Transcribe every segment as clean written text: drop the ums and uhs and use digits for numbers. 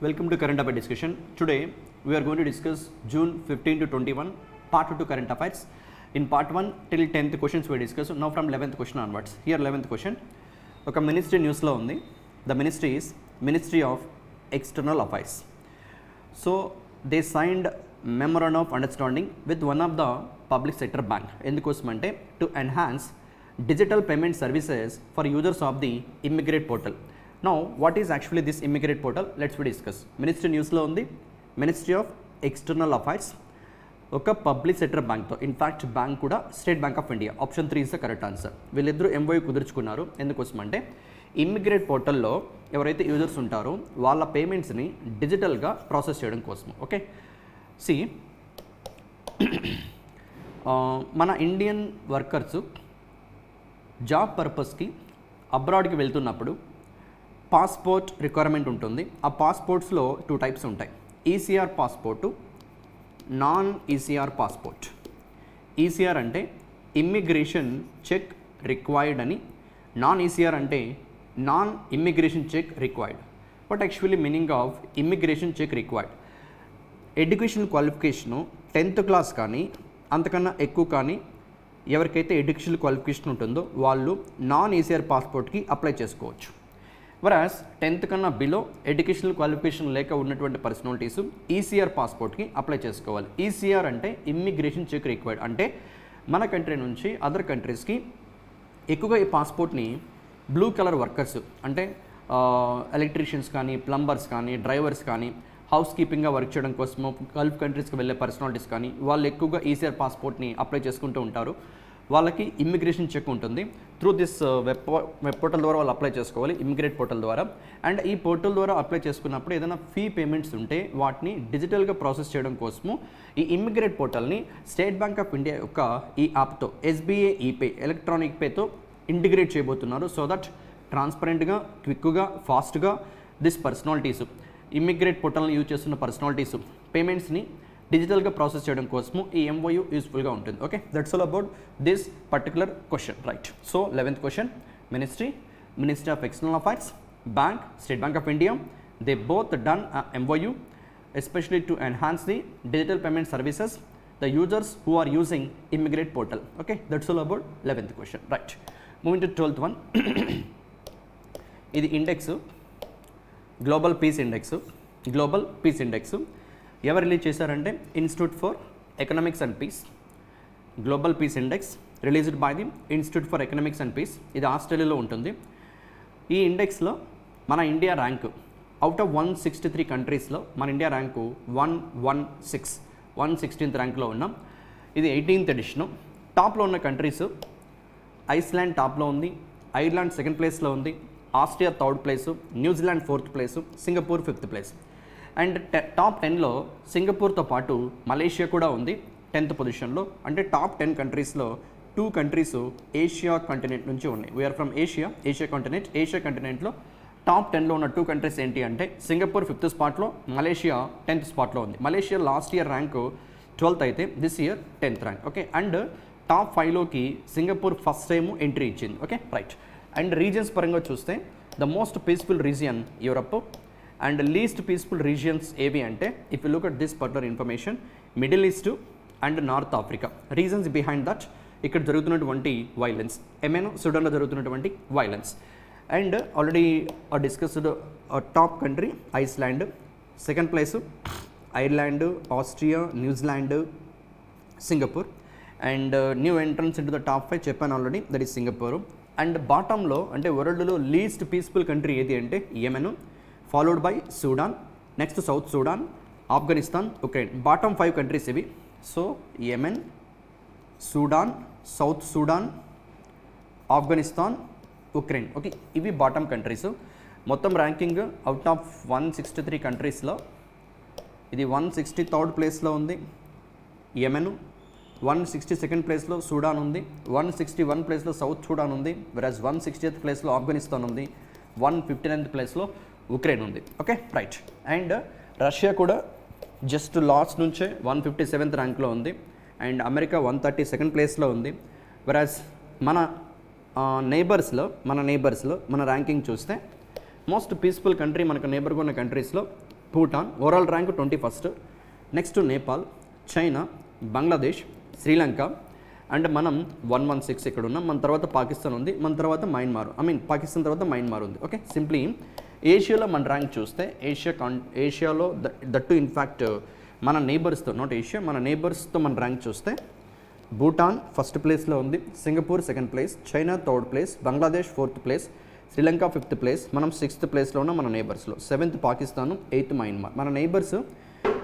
Welcome to Current Affair Discussion. Today we are going to discuss June 15 to 21 Part 2 Current Affairs. In Part 1 till 10th questions we discuss. Now from 11th question onwards. Here 11th question. ఒక ministry న్యూస్లో ఉంది. The ministry is ministry of external affairs. So they signed memorandum of understanding with one of the public sector bank. ఎందుకోసం అంటే to enhance digital payment services for users of the Immigrate portal. Now, what is actually this Immigrate portal? Let's discuss. Ministry news lo undi. Ministry of External Affairs. ఒక public sector బ్యాంక్తో, in fact bank కూడా state bank of India. Option 3 is the correct answer. వీళ్ళిద్దరూ MoU కుదుర్చుకున్నారు. ఎందుకోసం అంటే ఇమ్మిగ్రేట్ పోర్టల్లో ఎవరైతే users ఉంటారో వాళ్ళ పేమెంట్స్ని డిజిటల్గా ప్రాసెస్ చేయడం కోసం. ఓకే, సి మన ఇండియన్ వర్కర్స్ జాబ్ పర్పస్కి అబ్రాడ్కి వెళ్తున్నప్పుడు పాస్పోర్ట్ రిక్వైర్మెంట్ ఉంటుంది. ఆ పాస్పోర్ట్స్లో 2 టైప్స్ ఉంటాయి. ECR passport, non ECR passport. ECR అంటే ఇమ్మిగ్రేషన్ చెక్ రిక్వైర్డ్ అని, నాన్ ఈసీఆర్ అంటే non immigration check required. But actually meaning of immigration check required education qualification 10th class కానీ అంతకన్నా ఎక్కువ కానీ ఎవరికైతే ఎడ్యుకేషన్ క్వాలిఫికేషన్ ఉంటుందో వాళ్ళు నాన్ ఈసీఆర్ పాస్పోర్ట్కి అప్లై చేసుకోవచ్చు. వరాస్ 10th కన్నా బిలో ఎడ్యుకేషనల్ క్వాలిఫికేషన్ లేక ఉన్నటువంటి పర్సనాలిటీస్ ఈసీఆర్ పాస్పోర్ట్కి అప్లై చేసుకోవాలి. ఈసీఆర్ అంటే ఇమ్మిగ్రేషన్ చెక్ రిక్వైర్డ్. అంటే మన కంట్రీ నుంచి అదర్ కంట్రీస్కి ఎక్కువగా ఈ పాస్పోర్ట్ని బ్లూ కలర్ వర్కర్స్ అంటే ఎలక్ట్రీషియన్స్ కానీ, ప్లంబర్స్ కానీ, డ్రైవర్స్ కానీ, హౌస్ కీపింగ్గా వర్క్ చేయడం కోసము గల్ఫ్ కంట్రీస్కి వెళ్ళే పర్సనాలిటీస్ కానీ వాళ్ళు ఎక్కువగా ఈసీఆర్ పాస్పోర్ట్ని అప్లై చేసుకుంటూ ఉంటారు. వాళ్ళకి ఇమ్మిగ్రేషన్ చెక్ ఉంటుంది. త్రూ దిస్ వెబ్ పోర్టల్ ద్వారా వాళ్ళు అప్లై చేసుకోవాలి, ఇమ్మిగ్రేట్ పోర్టల్ ద్వారా. అండ్ ఈ పోర్టల్ ద్వారా అప్లై చేసుకున్నప్పుడు ఏదైనా ఫీ పేమెంట్స్ ఉంటే వాటిని డిజిటల్గా ప్రాసెస్ చేయడం కోసము ఈ ఇమ్మిగ్రేట్ పోర్టల్ని స్టేట్ బ్యాంక్ ఆఫ్ ఇండియా యొక్క ఈ యాప్తో ఎస్బీఐ ఈపే ఎలక్ట్రానిక్ పేతో ఇంటిగ్రేట్ చేయబోతున్నారు. సో దట్ ట్రాన్స్పరెంట్గా, క్విక్గా, ఫాస్ట్గా దిస్ పర్సనాలిటీస్ ఇమ్మిగ్రేట్ పోర్టల్ని యూజ్ చేస్తున్న పర్సనాలిటీస్ పేమెంట్స్ని డిజిటల్గా ప్రాసెస్ చేయడం కోసము ఈ ఎంఓయూ యూస్ఫుల్గా ఉంటుంది. Okay, that's all about this particular question, right? So 11th question, ministry of external affairs, bank, state bank of India, they both done MoU especially to enhance the digital payment services the users who are using Immigrate portal. Okay, that's all about 11th question, right? Moving to 12th one. ఇది index, global peace index. ఎవరు release చేశారంటే institute for economics and peace. Global peace index released by the institute for economics and peace. ఇది ఆస్ట్రేలియాలో ఉంటుంది. ఈ ఇండెక్స్లో మన India rank out of 163 కంట్రీస్లో మన ఇండియా ర్యాంకు 116th ర్యాంక్లో ఉన్నాం. ఇది 18th ఎడిషను. టాప్లో ఉన్న కంట్రీస్ ఐస్లాండ్ టాప్లో ఉంది, ఐర్లాండ్ 2nd ప్లేస్లో ఉంది, Austria 3rd place, New Zealand 4th place, Singapore 5th place. And top 10లో సింగపూర్తో పాటు మలేషియా కూడా ఉంది 10th పొజిషన్లో. అంటే టాప్ 10 కంట్రీస్లో 2 కంట్రీస్ ఏషియా కాంటినెంట్ నుంచి ఉన్నాయి. We are from Asia continent. Asia కాంటినెంట్లో టాప్ 10లో ఉన్న 2 కంట్రీస్ ఏంటి అంటే సింగపూర్ 5th స్పాట్లో, మలేషియా 10th స్పాట్లో ఉంది. Malaysia last year rank 12th అయితే this year 10th rank. Okay, and top 5లోకి సింగపూర్ ఫస్ట్ టైం ఎంట్రీ ఇచ్చింది. Okay, right. అండ్ రీజియన్స్ పరంగా చూస్తే the most peaceful region Europe and least peaceful regions ఏవి అంటే if you look at this particular information, middle east and north Africa. Reasons behind that ఇక్కడ జరుగుతున్నటువంటి violence, Yemen సుడాన్లో జరుగుతున్నటువంటి violence. And already discussed top country Iceland, 2nd place Ireland, Austria, New Zealand, Singapore. And new entrance into the top 5 చెప్పాను already, that is Singapore. And బాటంలో అంటే వరల్డ్లో least peaceful country ఏది అంటే Yemen, followed by Sudan, next south Sudan, Afghanistan, Ukraine. Bottom 5 countries ఇవి. So Yemen, Sudan, south Sudan, Afghanistan, Ukraine. Okay, ఇవి bottom countries. మొత్తం ranking out of 163 కంట్రీస్లో ఇది 163rd ప్లేస్లో ఉంది యెమెన్, 162nd ప్లేస్లో సూడాన్ ఉంది, 161 ప్లేస్లో సౌత్ సూడాన్ ఉంది, వెరాజ్ 160th ప్లేస్లో ఆఫ్ఘనిస్తాన్ ఉంది, 159th ప్లేస్లో ఉక్రెయిన్ ఉంది. Okay, right. అండ్ రష్యా కూడా జస్ట్ లాస్ట్ నుంచే 157th ర్యాంక్లో ఉంది. అండ్ అమెరికా 132nd ప్లేస్లో ఉంది. వెరాజ్ మన నేబర్స్లో మన ర్యాంకింగ్ చూస్తే మోస్ట్ పీస్ఫుల్ కంట్రీ మనకు నేబర్గా ఉన్న కంట్రీస్లో Bhutan overall rank 21st. Next Nepal, China, Bangladesh, Sri Lanka and మనం 116 ఇక్కడ ఉన్నాం. మన తర్వాత పాకిస్తాన్ ఉంది, మన తర్వాత మయన్మార్, పాకిస్తాన్ తర్వాత మయన్మార్ ఉంది. ఓకే, సింప్లీ ఏషియాలో మన ర్యాంక్ చూస్తే ఏషియాలో దట్టు ఇన్ఫ్యాక్ట్ మన నేబర్స్తో, నాట్ ఏషియా, మన నేబర్స్తో మన ర్యాంక్ చూస్తే భూటాన్ ఫస్ట్ ప్లేస్లో ఉంది, Singapore second place, China third place, Bangladesh 4th place, Sri Lanka 5th place, మనం 6th ప్లేస్లో ఉన్నాం మన నేబర్స్లో. 7th Pakistan, 8th Myanmar. మన నేబర్స్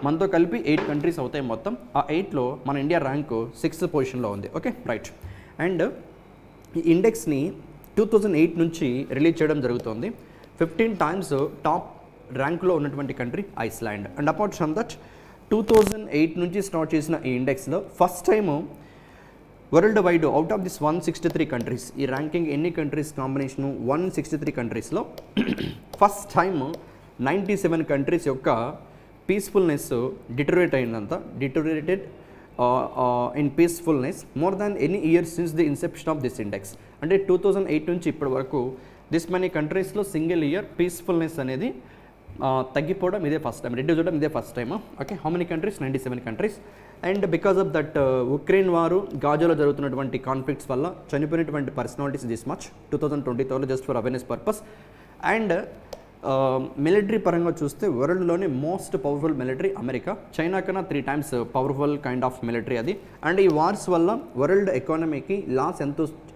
మనతో కలిపి 8 కంట్రీస్ అవుతాయి మొత్తం. ఆ 8లో మన ఇండియా ర్యాంకు 6th పొజిషన్లో ఉంది. Okay, right. అండ్ ఈ ఇండెక్స్ని 2008 నుంచి రిలీజ్ చేయడం జరుగుతుంది. 15 times టాప్ ర్యాంక్లో ఉన్నటువంటి country Iceland. And apart from that 2008 నుంచి స్టార్ట్ చేసిన ఈ ఇండెక్స్లో first time world wide out of this 163 countries, ఈ ర్యాంకింగ్ ఎన్ని కంట్రీస్ కాంబినేషను 163 కంట్రీస్లో ఫస్ట్ టైం 97 కంట్రీస్ యొక్క peacefulness deteriorated in peacefulness more than any year since the inception of this index. అంటే 2008 నుంచి ఇప్పటి వరకు దిస్ మెనీ కంట్రీస్లో సింగిల్ ఇయర్ పీస్ఫుల్నెస్ అనేది తగ్గిపోవడం ఇదే ఫస్ట్ టైం, రెడ్యూస్ అవ్వడం ఇదే first time. Okay, how many countries? 97 countries. And because of that Ukraine వారు, గాజాలో జరుగుతున్నటువంటి కాన్ఫ్లిక్ట్స్ వల్ల చనిపోయినటువంటి పర్సనాలిటీస్ దిస్ మచ్ 2023లో just for awareness purpose. And military పరంగా చూస్తే వరల్డ్లోనే most powerful military America, China కన్నా 3 times powerful kind of military అది. అండ్ ఈ వార్స్ వల్ల వరల్డ్ ఎకానమీకి లాస్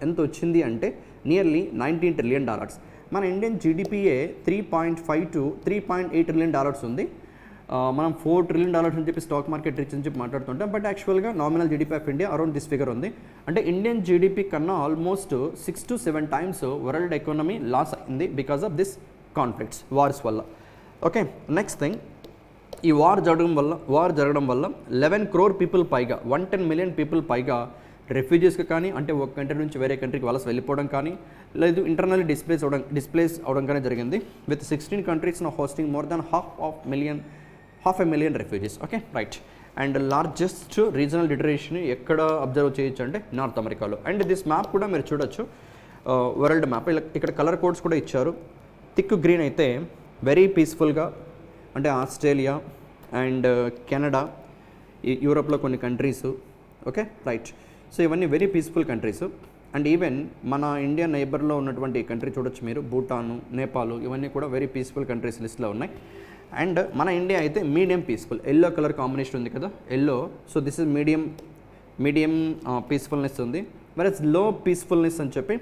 ఎంత వచ్చింది అంటే నియర్లీ $19 trillion. మన ఇండియన్ జీడిపిఏ 3.5 to 3.8 trillion ఉంది. మనం $4 trillion అని చెప్పి స్టాక్ మార్కెట్ రిచ్ అని చెప్పి మాట్లాడుతుంటాం, బట్ యాక్చువల్గా nominal GDP of India around this figure ఉంది. అంటే ఇండియన్ జీడిపి కన్నా almost 6 to 7 times world economy loss అయింది because of this conflicts, wars వల్ల. ఓకే, నెక్స్ట్ థింగ్, ఈ వార్ జరగడం వల్ల 11 crore పీపుల్ పైగా, 110 million పీపుల్ పైగా రెఫ్యూజీస్కి కానీ, అంటే ఒక కంట్రీ నుంచి వేరే కంట్రీకి వలస వెళ్ళిపోవడం కానీ, లేదు ఇంటర్నల్లీ డిస్ప్లేస్ అవడం కానీ జరిగింది. With 16 countries now hosting more than half a million refugees. Okay, right. And largest regional deterioration ఎక్కడ అబ్జర్వ్ చేయొచ్చు అంటే నార్త్ అమెరికాలో. అండ్ దిస్ మ్యాప్ కూడా మీరు చూడొచ్చు, వరల్డ్ మ్యాప్. ఇక్కడ కలర్ కోడ్స్ కూడా ఇచ్చారు. థిక్ గ్రీన్ అయితే వెరీ పీస్ఫుల్గా, అంటే ఆస్ట్రేలియా అండ్ కెనడా, యూరోప్లో కొన్ని కంట్రీస్. Okay, right. సో ఇవన్నీ very peaceful countries. And even మన ఇండియా నైబర్లో ఉన్నటువంటి కంట్రీ చూడొచ్చు మీరు, భూటాను, నేపాల్, ఇవన్నీ కూడా వెరీ పీస్ఫుల్ కంట్రీస్ లిస్ట్లో ఉన్నాయి. అండ్ మన ఇండియా అయితే medium peaceful, yellow colour combination ఉంది కదా, yellow. So this is medium peacefulness ఉంది. మరి లో పీస్ఫుల్నెస్ అని చెప్పి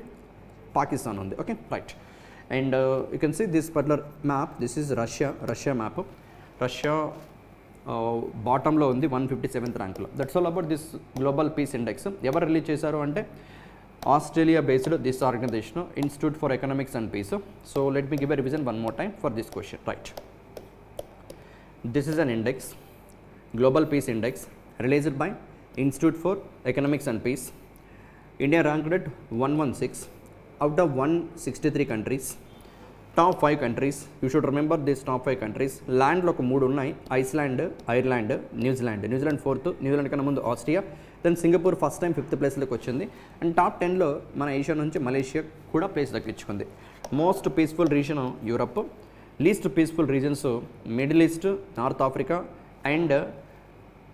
పాకిస్తాన్ ఉంది. Okay, right. And you can see this particular map, this is Russia map. Russia బాటంలో ఉంది 157th ర్యాంక్లో. That's all about this global peace index. ఎవరు రిలీజ్ చేశారు అంటే Australia based this organisation, institute for economics and peace. So let me give a revision one more time for this question. Right, this is an index, global peace index released by Institute for Economics and Peace. India ranked at 116 out of 163 countries. Top 5 countries, you should remember these top 5 countries. Land లో 3 ఉన్నాయి, Iceland, Ireland, New Zealand 4th, New Zealand కన్నా ముందు Austria, then Singapore first time 5th ప్లేస్లోకి వచ్చింది. And top 10లో మన Asia నుంచి Malaysia కూడా place దక్కించుకుంది. Most peaceful region Europe, least peaceful regions middle east, north Africa. And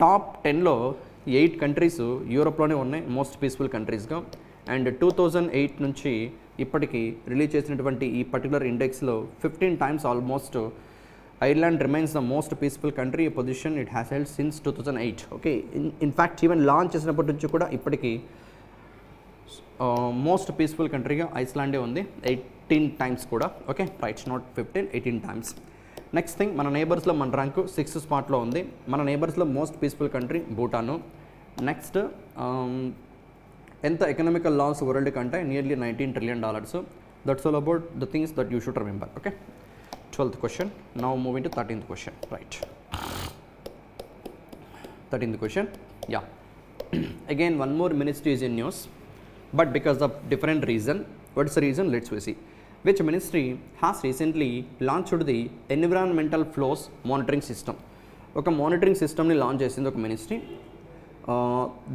top 10లో 8 కంట్రీస్ యూరోప్లోనే ఉన్నాయి మోస్ట్ పీస్ఫుల్ కంట్రీస్గా. అండ్ 2008 నుంచి ఇప్పటికీ రిలీజ్ చేసినటువంటి ఈ పర్టికులర్ ఇండెక్స్లో 15 times almost Ireland remains the most peaceful country position it has held since 2008. Okay, in fact even launch చేసినప్పటి నుంచి కూడా ఇప్పటికీ మోస్ట్ పీస్ఫుల్ కంట్రీగా ఐస్లాండే ఉంది 18 times కూడా. Okay, right, not 15, 18 times. Next thing, మన నేబర్స్లో మన ర్యాంకు 6th spotలో ఉంది. మన నేబర్స్లో most peaceful country Bhutan. Next ఎంత ఎకనామికల్ లాస్ వరల్డ్ కంటే nearly $19 trillion. That's all about the things that you should remember. Okay, 12th question. Now moving to 13th question. Right, 13th question. Yeah, again one more ministry is in news, but because of different reason. What is the reason? Let's see. Which ministry has recently launched the environmental flows monitoring system? ఒక monitoring సిస్టమ్ని launch చేసింది ఒక ministry.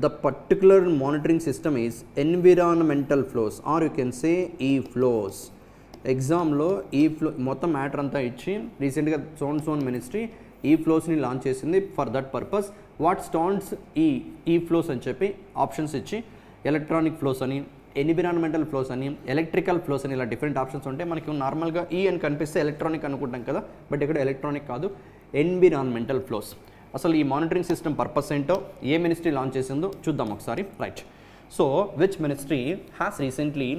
The particular monitoring system is environmental flows, or you can say e-flows. ఎగ్జామ్లో ఈ flow మొత్తం matter అంతా ఇచ్చి రీసెంట్గా సోన్ మినిస్ట్రీ ఈ ఫ్లోస్ని లాంచ్ చేసింది. For that purpose what stands ఈ ఫ్లోస్ అని చెప్పి ఆప్షన్స్ ఇచ్చి ఎలక్ట్రానిక్ ఫ్లోస్ అని, ఎన్విరాన్మెంటల్ ఫ్లోస్ అని, ఎలక్ట్రికల్ ఫ్లోస్ అని ఇలా డిఫరెంట్ ఆప్షన్స్ ఉంటాయి. మనకి నార్మల్గా ఈ అని కనిపిస్తే ఎలక్ట్రానిక్ అనుకుంటాం కదా, బట్ ఇక్కడ ఎలక్ట్రానిక్ కాదు, ఎన్విరాన్మెంటల్ ఫ్లోస్. అసలు ఈ మానిటరింగ్ సిస్టమ్ పర్పస్ ఏంటో ఏ మినిస్ట్రీ లాంచ్ చేసిందో చూద్దాం ఒకసారి. Right. So which ministry has recently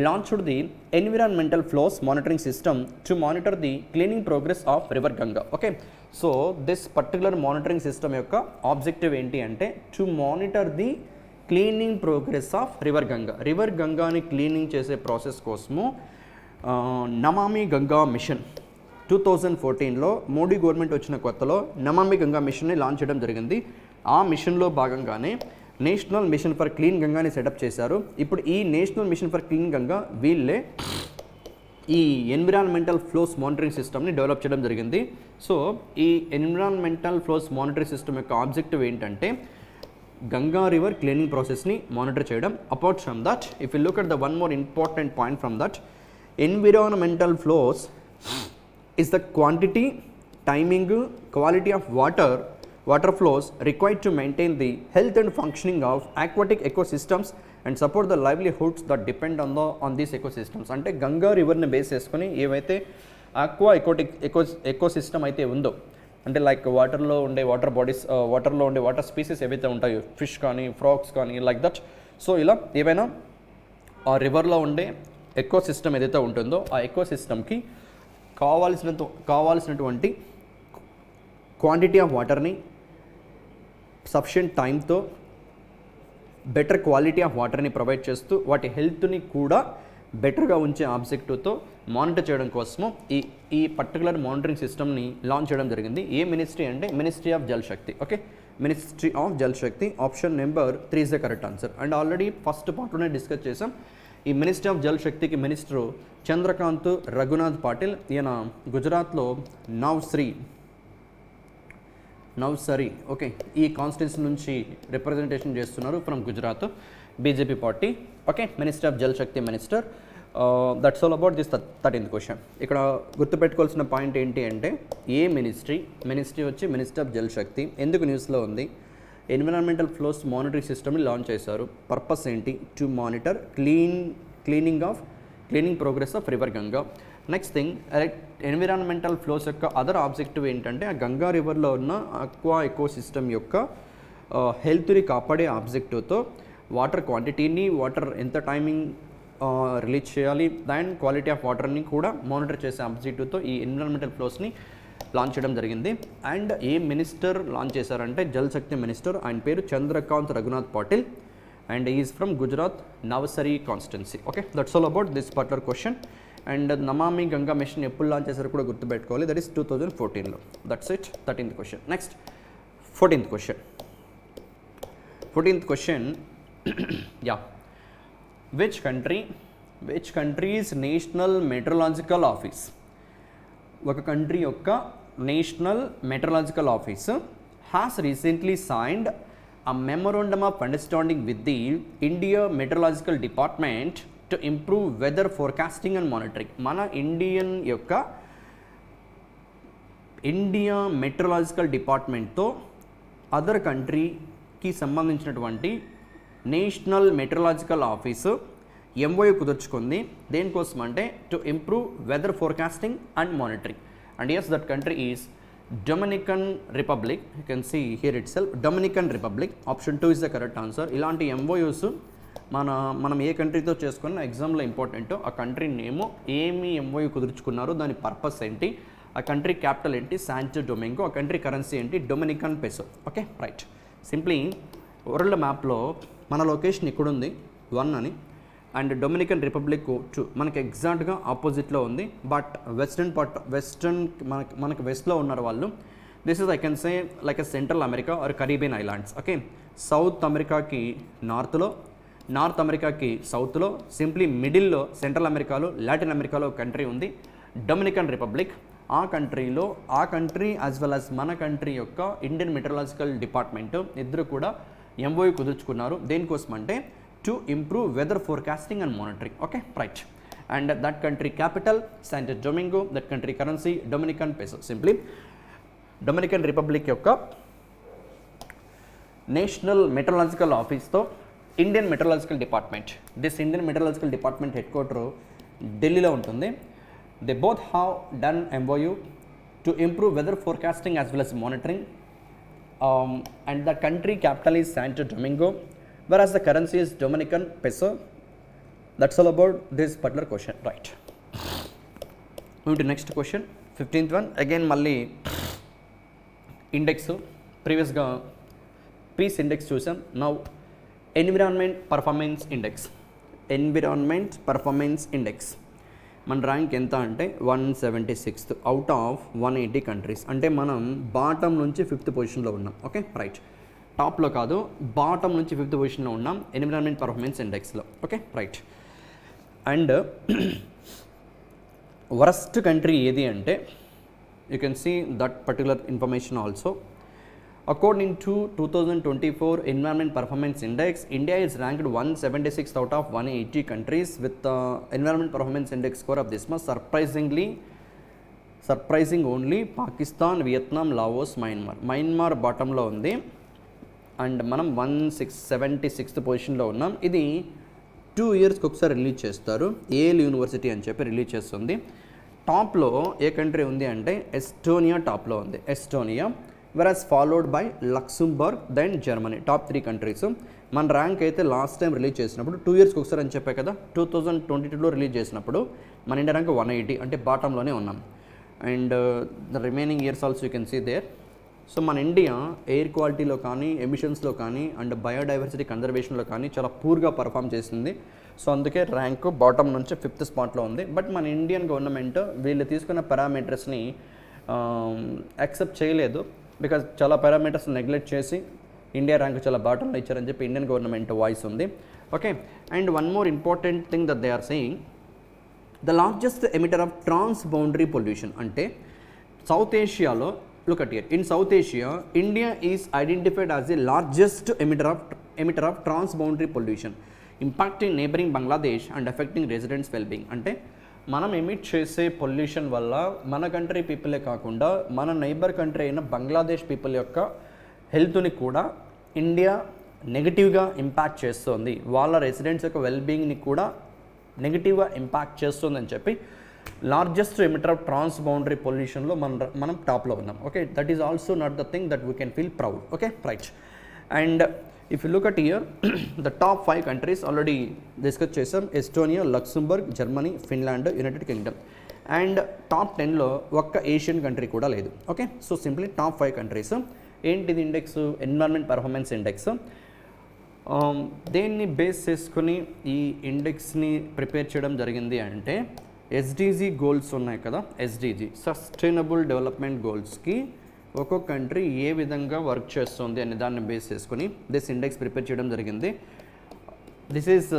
launched the environmental flows monitoring system to monitor the cleaning progress of river Ganga. Okay, so this particular monitoring system యొక్క objective ఏంటి అంటే to monitor the cleaning progress of river Ganga. River గంగాని cleaning చేసే process కోసము Namami Ganga mission 2014లో Modi government వచ్చిన కొత్తలో నమామి గంగా మిషన్ని లాంచ్ చేయడం జరిగింది. ఆ మిషన్లో భాగంగానే నేషనల్ మిషన్ ఫర్ క్లీన్ గంగాని సెటప్ చేశారు. ఇప్పుడు ఈ national mission for clean Ganga వీళ్ళే ఈ ఎన్విరాన్మెంటల్ ఫ్లోస్ మానిటరింగ్ సిస్టమ్ని డెవలప్ చేయడం జరిగింది. సో ఈ ఎన్విరాన్మెంటల్ ఫ్లోస్ మానిటరింగ్ సిస్టమ్ యొక్క ఆబ్జెక్టివ్ ఏంటంటే గంగా రివర్ క్లీనింగ్ ప్రాసెస్ని మానిటర్ చేయడం. Apart from that, if you look at the one more important point from that, environmental flows is the quantity, timing, quality of water flows required to maintain the health and functioning of aquatic ecosystems and support the livelihoods that depend on these ecosystems. అంటే Ganga రివర్ని base చేసుకొని ఏవైతే aqua ecosystem అయితే ఉందో, అంటే like వాటర్లో ఉండే water bodies, వాటర్లో ఉండే వాటర్ స్పీసీస్ ఏవైతే ఉంటాయో, ఫిష్ కానీ ఫ్రాగ్స్ కానీ లైక్ దట్. సో ఇలా ఏవైనా ఆ రివర్లో ఉండే ఎకోసిస్టమ్ ఏదైతే ఉంటుందో ఆ ఎకోసిస్టమ్కి కావాల్సినటువంటి క్వాంటిటీ ఆఫ్ వాటర్ని సఫిషియంట్ టైంతో బెటర్ క్వాలిటీ ఆఫ్ వాటర్ని ప్రొవైడ్ చేస్తూ వాటి హెల్త్ని కూడా బెటర్గా ఉంచే ఆబ్జెక్టివ్తో మానిటర్ చేయడం కోసము ఈ పర్టికులర్ మానిటరింగ్ సిస్టమ్ని లాంచ్ చేయడం జరిగింది. ఏ మినిస్ట్రీ అంటే ministry of Jal Shakti. Okay, ministry of Jal Shakti. Option number 3 is the correct answer. And already first పార్ట్లోనే డిస్కస్ చేసాం. ఈ మినిస్ట్రీ ఆఫ్ జల్ శక్తికి మినిస్టరు చంద్రకాంత్ రఘునాథ్ పాటిల్. ఈయన గుజరాత్లో నవ్సరీ ఓకే ఈ కాన్స్టిట్యూన్సీ నుంచి రిప్రజెంటేషన్ చేస్తున్నారు from Gujarat, BJP party. Okay, minister of Jal Shakti minister. That's all about this 13th question. ఇక్కడ గుర్తుపెట్టుకోవాల్సిన పాయింట్ ఏంటి అంటే ఏ మినిస్ట్రీ వచ్చి మినిస్టర్ ఆఫ్ జల్ శక్తి. ఎందుకు న్యూస్లో ఉంది? ఎన్విరాన్మెంటల్ ఫ్లోస్ మానిటరింగ్ సిస్టమ్ని లాంచ్ చేశారు. పర్పస్ ఏంటి? To monitor cleaning progress of river Ganga. Next thing, environmental flows యొక్క అదర్ ఆబ్జెక్టివ్ ఏంటంటే ఆ గంగా రివర్లో ఉన్న ఆక్వా ఎకోసిస్టమ్ యొక్క హెల్త్ని కాపాడే ఆబ్జెక్టివ్తో వాటర్ క్వాంటిటీని, వాటర్ ఎంత టైమింగ్ రిలీజ్ చేయాలి, దాని క్వాలిటీ ఆఫ్ వాటర్ని కూడా మానిటర్ చేసే ఆబ్జెక్టివ్తో ఈ ఎన్విరాన్మెంటల్ ఫ్లోస్ని లాంచ్ చేయడం జరిగింది. అండ్ ఏ మినిస్టర్ లాంచ్ చేశారంటే జల్ శక్తి మినిస్టర్. ఆయన పేరు Chandrakant Raghunath Patil and is from Gujarat Navsari constituency. Okay, that's all about this particular question. And Namami Ganga mission ఎప్పుడు లాంచ్ చేశారో కూడా గుర్తుపెట్టుకోవాలి. దట్ ఈస్ 2014లో. That's it, 13th question. Next 14th question. Yeah, which countries national meteorological office, ఒక country యొక్క national meteorological office has recently signed a memorandum of understanding with the India Meteorological Department to improve weather forecasting and monitoring. మన India meteorological డిపార్ట్మెంట్తో other కంట్రీకి సంబంధించినటువంటి national meteorological office MOU కుదుర్చుకుంది. దేనికోసం అంటే to improve weather forecasting and monitoring. And yes, that country is Dominican Republic. You can see here itself, Dominican Republic. Option 2 is the correct answer. ఇలాంటి MOUs మనం ఏ కంట్రీతో చేసుకున్న ఎగ్జామ్లో important. ఆ country నేము, ఏమి MOU కుదుర్చుకున్నారు, దాని పర్పస్ ఏంటి, ఆ కంట్రీ క్యాపిటల్ ఏంటి, శాంటో డొమింగో, ఆ కంట్రీ కరెన్సీ ఏంటి, Dominican peso. Okay, right. Simply world మ్యాప్లో మన లొకేషన్ ఇక్కడుంది 1 అని, అండ్ డొమినికన్ రిపబ్లిక్ 2 మనకి ఎగ్జాక్ట్గా ఆపోజిట్లో ఉంది. బట్ వెస్టర్న్ మనకి వెస్ట్లో ఉన్నారు వాళ్ళు. This is I can say like a central America or Caribbean islands. Okay, south అమెరికాకి నార్త్ అమెరికాకి సౌత్లో, సింప్లీ మిడిల్లో సెంట్రల్ అమెరికాలో, లాటిన్ అమెరికాలో కంట్రీ ఉంది డొమినికన్ రిపబ్లిక్. ఆ కంట్రీ యాజ్ వెల్ యాజ్ మన కంట్రీ యొక్క ఇండియన్ మెట్రలాజికల్ డిపార్ట్మెంట్ ఇద్దరు కూడా MOU కుదుర్చుకున్నారు. దేనికోసం అంటే to improve weather forecasting and monitoring. Okay, right. and that country capital Santo Domingo, that country currency Dominican peso. Simply Dominican Republic యొక్క national meteorological ఆఫీస్తో Indian meteorological department, this Indian meteorological department headquarter ఢిల్లీలో ఉంటుంది. They both have done MoU to improve weather forecasting as well as monitoring, and the country capital is Santo Domingo, whereas the currency is Dominican peso. That's all about this particular question, right? Moving to next question, 15th one. Again malli index, previous ga peace index chusam. Now environment performance index, environment performance index మన rank ఎంత అంటే 176th out of 180 countries. అంటే మనం bottom నుంచి 5th పొజిషన్లో ఉన్నాం. Okay right, టాప్లో కాదు, బాటమ్ నుంచి 5th పొజిషన్లో ఉన్నాం ఎన్విరాన్మెంట్ పర్ఫార్మెన్స్ ఇండెక్స్లో. Okay right. And worst country ఏది అంటే you can see that particular information also. According to 2024 Environment Performance Index, India is ranked 176th out of 180 countries with the Environment Performance Index score of this much. Surprising only Pakistan, Vietnam, Laos, Myanmar బాటంలో ఉంది and మనం 176th పొజిషన్లో ఉన్నాం. ఇది 2 yearsకి ఒకసారి release చేస్తారు, ఏల్ university అని చెప్పి రిలీజ్ చేస్తుంది. టాప్లో ఏ కంట్రీ ఉంది అంటే ఎస్టోనియా టాప్లో ఉంది, Estonia. whereas followed by Luxembourg, then Germany, top 3 countries. మన ర్యాంక్ అయితే లాస్ట్ టైం రిలీజ్ చేసినప్పుడు 2 yearsకి ఒకసారి అని చెప్పే కదా, 2022లో రిలీజ్ చేసినప్పుడు మన ఇండియా ర్యాంక్ 180, అంటే బాటంలోనే ఉన్నాం. And the remaining years also you can see there. So మన ఇండియా ఎయిర్ క్వాలిటీలో కానీ, ఎమిషన్స్లో కానీ, అండ్ బయోడైవర్సిటీ కన్జర్వేషన్లో కానీ చాలా పూర్గా పర్ఫామ్ చేసింది. సో అందుకే ర్యాంక్ బాటమ్ నుంచి 5th స్పాట్లో ఉంది. బట్ మన ఇండియన్ గవర్నమెంట్ వీళ్ళు తీసుకున్న పారామీటర్స్ని యాక్సెప్ట్ చేయలేదు, బికాజ్ చాలా పారామీటర్స్ నెగ్లెక్ట్ చేసి ఇండియా ర్యాంక్ చాలా బాటంలో ఇచ్చారని చెప్పి ఇండియన్ గవర్నమెంట్ వాయిస్ ఉంది. Okay, and one more important thing that they are saying, the largest emitter of trans boundary pollution. అంటే సౌత్ ఏషియాలో, look at here, in south Asia India is identified as the largest emitter of trans boundary pollution impacting neighbouring Bangladesh and affecting residents wellbeing. అంటే మనం emit చేసే pollution వల్ల మన country పీపులే కాకుండా మన neighbour country అయిన బంగ్లాదేశ్ పీపుల్ యొక్క హెల్త్ని కూడా ఇండియా నెగిటివ్గా ఇంపాక్ట్ చేస్తుంది, వాళ్ళ రెసిడెంట్స్ యొక్క వెల్బీయింగ్ని కూడా నెగిటివ్గా ఇంపాక్ట్ చేస్తుందని చెప్పి largest emitter of trans boundary పొల్యూషన్లో మనం టాప్లో ఉన్నాం. Okay, that is also not the thing that we can feel proud. Okay right. And if you look at here the top 5 countries already discuss chesam, Estonia, Luxembourg, Germany, Finland, United Kingdom. And top 10లో ఒక్క Asian country కూడా లేదు. Okay, so simply top 5 countries. ఏంటిది index? Environment performance index. దేన్ని base చేసుకుని ఈ ఇండెక్స్ని prepare చేయడం జరిగింది అంటే ఎస్డిజి గోల్స్ ఉన్నాయి కదా, ఎస్డిజి సస్టైనబుల్ డెవలప్మెంట్ గోల్స్కి ఒక్కొక్క కంట్రీ ఏ విధంగా వర్క్ చేస్తుంది అనే దాన్ని బేస్ చేసుకుని దిస్ ఇండెక్స్ ప్రిపేర్ చేయడం జరిగింది. This is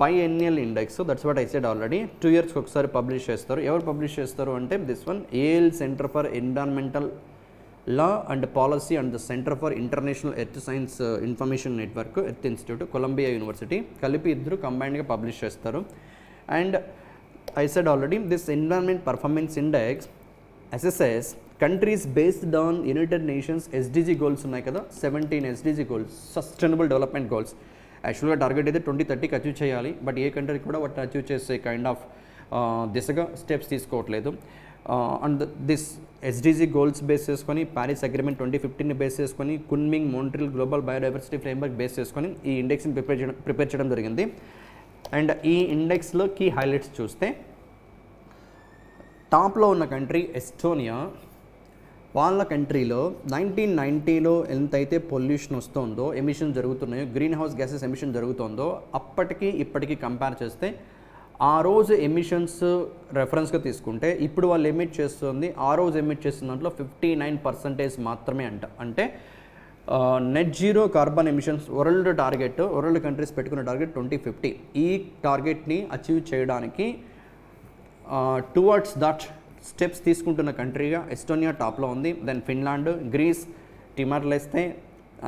biennial index, that's what I said already. 2 yearsకి ఒకసారి పబ్లిష్ చేస్తారు. ఎవరు పబ్లిష్ చేస్తారు అంటే this one, Yale centre for environmental law and policy and the centre for international earth science information network, earth institute, Columbia university కలిపి ఇద్దరు కంబైన్డ్గా publish చేస్తారు. And I said already this environment performance index assesses countries based on united nations SDG goals ఉన్నాయి కదా, 17 SDG goals, sustainable development goals. యాక్చువల్గా target అయితే 2030కి achieve చేయాలి, but A country కూడా వాటిని అచీవ్ చేసే కైండ్ ఆఫ్ దిశగా స్టెప్స్ తీసుకోవట్లేదు. And this SDG goals base చేసుకొని, ప్యారిస్ అగ్రిమెంట్ 2015ని బేస్ చేసుకొని, Kunming Montreal global biodiversity framework base చేసుకొని ఈ ఇండెక్స్ని ప్రిపేర్ చేయడం జరిగింది. అండ్ ఈ ఇండెక్స్లో కీ హైలైట్స్ చూస్తే టాప్లో ఉన్న కంట్రీ ఎస్టోనియా. వాళ్ళ కంట్రీలో 1990లో ఎంతైతే పొల్యూషన్ వస్తుందో, ఎమిషన్ జరుగుతున్నాయో, గ్రీన్ హౌస్ గ్యాసెస్ ఎమిషన్ జరుగుతుందో, అప్పటికి ఇప్పటికీ కంపేర్ చేస్తే ఆ రోజు ఎమిషన్స్ రెఫరెన్స్గా తీసుకుంటే ఇప్పుడు వాళ్ళు ఎమిట్ చేస్తుంది, ఆ రోజు ఎమిట్ చేస్తున్న దాంట్లో 59% మాత్రమే అంటే net zero carbon emissions world target, world countries పెట్టుకున్న టార్గెట్ 2050. ఈ టార్గెట్ని అచీవ్ చేయడానికి టువర్డ్స్ దట్ స్టెప్స్ తీసుకుంటున్న కంట్రీగా ఎస్టోనియా టాప్లో ఉంది. Then Finland, Greece, Timor Leste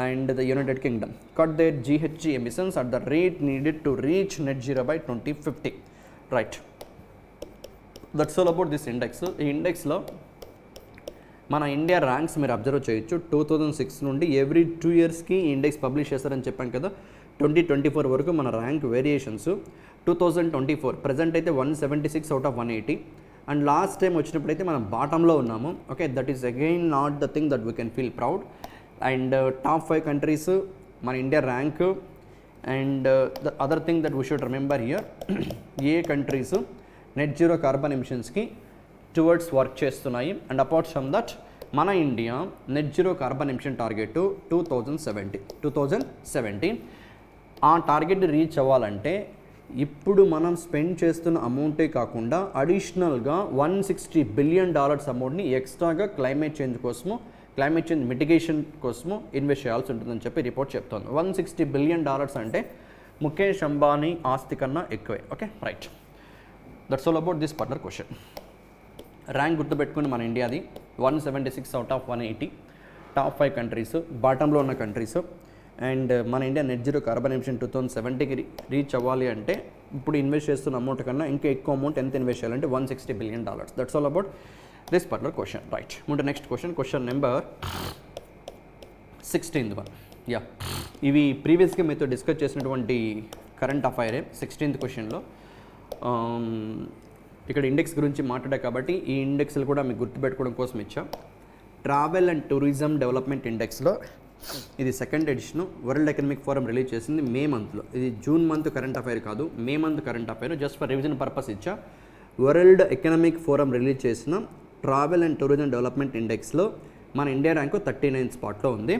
and the united kingdom cut their GHG emissions at the rate needed to reach net zero by 2050. Right. That's all about this index. ఈ ఇండెక్స్లో మన India ranks మీరు observe చేయొచ్చు. 2006 నుండి every 2 ఇయర్స్కి ఈ index publish చేస్తారని చెప్పాను కదా. 2024 వరకు మన ర్యాంక్ వేరియేషన్స్. 2024 ప్రజెంట్ అయితే 176 out of 180. And last time వచ్చినప్పుడైతే మనం బాటంలో ఉన్నాము. Okay, that is again not the thing that we can feel proud. And top 5 countries మన India rank. And the other thing that we should remember here, ఏ countries net zero carbon ఎమిషన్స్కి towards work చేస్తున్నాయి. And apart from that మన India net zero carbon emission target 2070. ఆ target reach అవ్వాలంటే ఇప్పుడు మనం spend చేస్తున్న అమౌంటే కాకుండా అడిషనల్గా $160 బిలియన్ అమౌంట్ని ఎక్స్ట్రాగా క్లైమేట్ చేంజ్ మిటిగేషన్ కోసము ఇన్వెస్ట్ చేయాల్సి ఉంటుందని చెప్పి రిపోర్ట్ చెప్తోంది. $160 బిలియన్ అంటే ముఖేష్ అంబానీ ఆస్తి కన్నా ఎక్కువే. Okay, right. That's all about this particular question. Rank గుర్తుపెట్టుకుని మన ఇండియాది 176 అవుట్ ఆఫ్ 180. టాప్ 5 కంట్రీస్, బాటంలో ఉన్న కంట్రీస్. అండ్ మన India net zero carbon emission 2070కి రీచ్ అవ్వాలి అంటే ఇప్పుడు ఇన్వెస్ట్ చేస్తున్న అమౌంట్ కన్నా ఇంకా ఎక్కువ అమౌంట్ ఎంత ఇన్వెస్ట్ చేయాలంటే $160 billion. That's all about this particular question. Right, ముందు next question number 16th one. Yeah, ఇవి ప్రీవియస్గా మీతో డిస్కస్ చేసినటువంటి కరెంట్ అఫైరే. 16th క్వశ్చన్లో ఇక్కడ ఇండెక్స్ గురించి మాట్లాడా కాబట్టి ఈ ఇండెక్స్లు కూడా మీకు గుర్తుపెట్టుకోవడం కోసం ఇచ్చా. ట్రావెల్ అండ్ టూరిజం డెవలప్మెంట్ ఇండెక్స్లో ఇది 2nd edition. World economic forum release చేసింది మే మంత్లో. ఇది జూన్ మంత్ కరెంట్ అఫైర్ కాదు, May month current affair. Just for revision purpose ఇచ్చా. వరల్డ్ ఎకనామిక్ ఫోరం రిలీజ్ చేసిన ట్రావెల్ అండ్ టూరిజం డెవలప్మెంట్ ఇండెక్స్లో మన ఇండియా ర్యాంకు 39th స్పాట్లో ఉంది.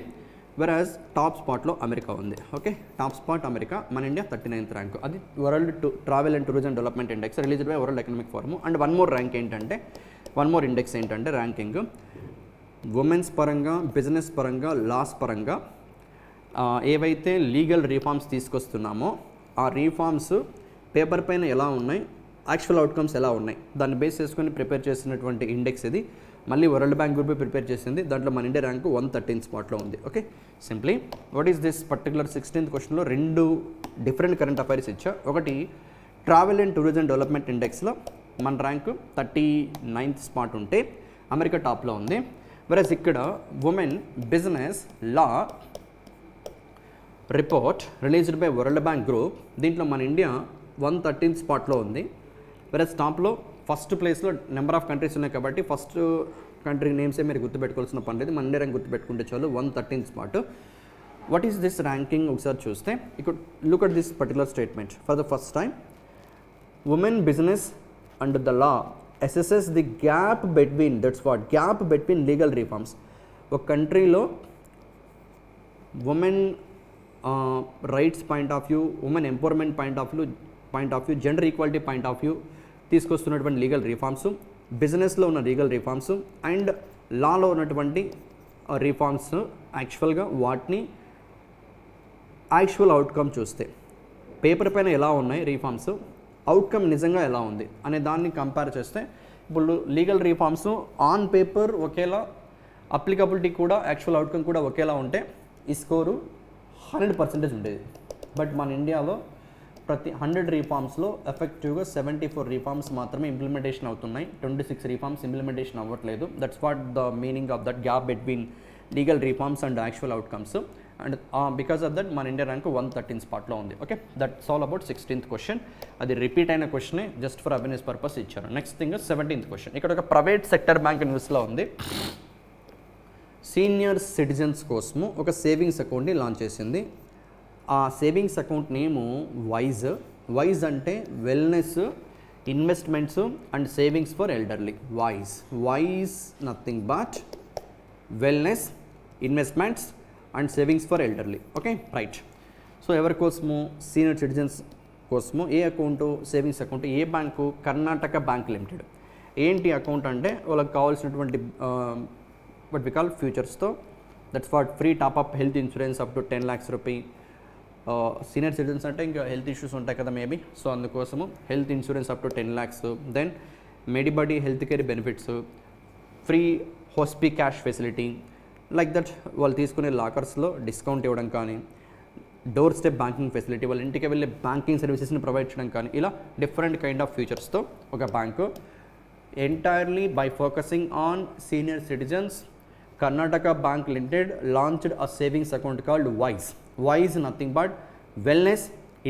వెరాజ్ టాప్ స్పాట్లో అమెరికా ఉంది. ఓకే, టాప్ స్పాట్ అమెరికా, మన ఇండియా 39th ర్యాంకు. అది world travel and tourism development index released by world economic forum. And one more index ఏంటంటే ర్యాంకింగ్ ఉమెన్స్ పరంగా, బిజినెస్ పరంగా, లాస్ పరంగా ఏవైతే లీగల్ రిఫార్మ్స్ తీసుకొస్తున్నామో ఆ రిఫార్మ్స్ పేపర్ పైన ఎలా ఉన్నాయి, యాక్చువల్ అవుట్కమ్స్ ఎలా ఉన్నాయి, దాన్ని బేస్ చేసుకొని ప్రిపేర్ చేసినటువంటి ఇండెక్స్ ఇది. మళ్ళీ వరల్డ్ బ్యాంక్ గ్రూప్ ప్రిపేర్ చేసింది. దాంట్లో మన ఇండియా ర్యాంకు 113th స్పాట్లో ఉంది. Okay, simply what is this particular 16th క్వశ్చన్లో 2 డిఫరెంట్ కరెంట్ అఫైర్స్ ఇచ్చా. ఒకటి ట్రావెల్ అండ్ టూరిజం డెవలప్మెంట్ ఇండెక్స్లో మన ర్యాంకు 39th స్పాట్ ఉంటే అమెరికా టాప్లో ఉంది. వెరస్ ఇక్కడ women business law report released by world bank group, దీంట్లో మన ఇండియా 113th స్పాట్లో ఉంది. వెరస్ టాప్లో ఫస్ట్ ప్లేస్లో నెంబర్ ఆఫ్ కంట్రీస్ ఉన్నాయి కాబట్టి ఫస్ట్ కంట్రీ నేమ్సే మీరు గుర్తుపెట్టుకోవాల్సిన పని లేదు. మన ఇండియా ర్యాంక్ గుర్తుపెట్టుకుంటే చాలు. 113th spot. What is this ranking ఒకసారి చూస్తే ఇక్కడ look at this particular statement. For the first time women business and the law assesses the gap between, that's what, gap between legal reforms. ఒక కంట్రీలో women rights point of view, women empowerment point of view, gender equality point of view తీసుకొస్తున్నటువంటి legal reforms, బిజినెస్లో ఉన్న legal reforms and లాలో ఉన్నటువంటి reforms, యాక్చువల్గా వాటిని actual outcome చూస్తే paper పైన ఎలా ఉన్నాయి రిఫార్మ్స్, అవుట్కమ్ నిజంగా ఎలా ఉంది అనే దాన్ని కంపేర్ చేస్తే ఇప్పుడు లీగల్ రిఫార్మ్స్ ఆన్ పేపర్ ఒకేలా, అప్లికబిలిటీ కూడా, యాక్చువల్ అవుట్కమ్ కూడా ఒకేలా ఉంటే ఈ స్కోరు 100% ఉండేది. బట్ మన ఇండియాలో ప్రతి 100 రిఫార్మ్స్లో ఎఫెక్టివ్గా 74 రిఫార్మ్స్ మాత్రమే ఇంప్లిమెంటేషన్ అవుతున్నాయి. 26 రిఫార్మ్స్ ఇంప్లిమెంటేషన్ అవ్వట్లేదు. That's what the meaning of that gap between legal reforms and actual outcomes. And because of that మన ఇండియా ర్యాంక్ 113th స్పాట్లో ఉంది. Okay, that's all about 16th question. అది రిపీట్ అయిన క్వశ్చనే, just for awareness purpose ఇచ్చారు. Next thing 17th question. ఇక్కడ ఒక private sector bank న్యూస్లో ఉంది. సీనియర్ సిటిజన్స్ కోసము ఒక సేవింగ్స్ అకౌంట్ని లాంచ్ చేసింది. ఆ సేవింగ్స్ అకౌంట్ నేము వైజ్ అంటే wellness, investments and savings for elderly. Wise nothing but wellness, investments and savings for elderly. Okay, right. So ఎవరి కోసము? సీనియర్ సిటిజన్స్ కోసము. ఏ అకౌంటు? Savings account. ఏ బ్యాంకు? Karnataka bank limited. ఏంటి account అంటే వాళ్ళకి కావాల్సినటువంటి what we call ఫ్యూచర్స్తో, that's what free top up health insurance up to 10 lakhs rupee. Senior citizens అంటే ఇంకా హెల్త్ ఇష్యూస్ ఉంటాయి కదా మేబీ, సో అందుకోసము health insurance up to 10 lakhs. Then MediBuddy health care benefits, free hospicash facility, like that వాళ్ళు తీసుకునే లాకర్స్లో discount ఇవ్వడం కానీ, door step banking facility, వాళ్ళ ఇంటికి వెళ్ళే బ్యాంకింగ్ సర్వీసెస్ని ప్రొవైడ్ చేయడం కానీ, ఇలా డిఫరెంట్ కైండ్ ఆఫ్ ఫీచర్స్తో ఒక bank entirely by focusing on senior citizens. Karnataka Bank Limited launched a savings account called WISE. WISE nothing but wellness,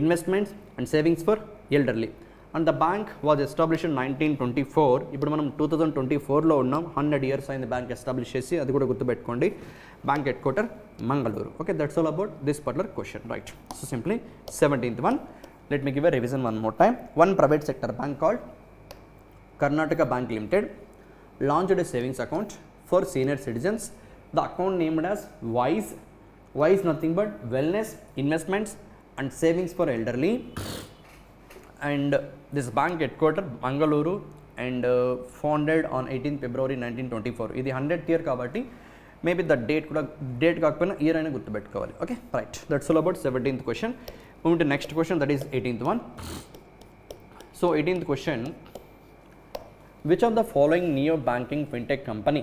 investments and savings for elderly. And the bank was established in 1924. ఇప్పుడు మనం 2024లో ఉన్నాం. 100 years అయింది bank establish చేసి, అది కూడా గుర్తుపెట్టుకోండి. Bank head quarter Mangaluru. Okay, that's all about this particular question, right? So simply 17th one. Let me give a revision one more time. One private sector bank called Karnataka Bank Limited launched a savings account for senior citizens. The account named as WISE. WISE nothing but wellness, investments and savings for elderly. And this bank headquartered Mangaluru and founded on 18th February 1924. ఇది 100th year కాబట్టి maybe the date కాకపోయినా year అయినా గుర్తుపెట్టుకోవాలి. Okay, right, that's all about 17th question. Moving to next question, that is 18th one. So 18th question, which of the following neo-banking fintech company,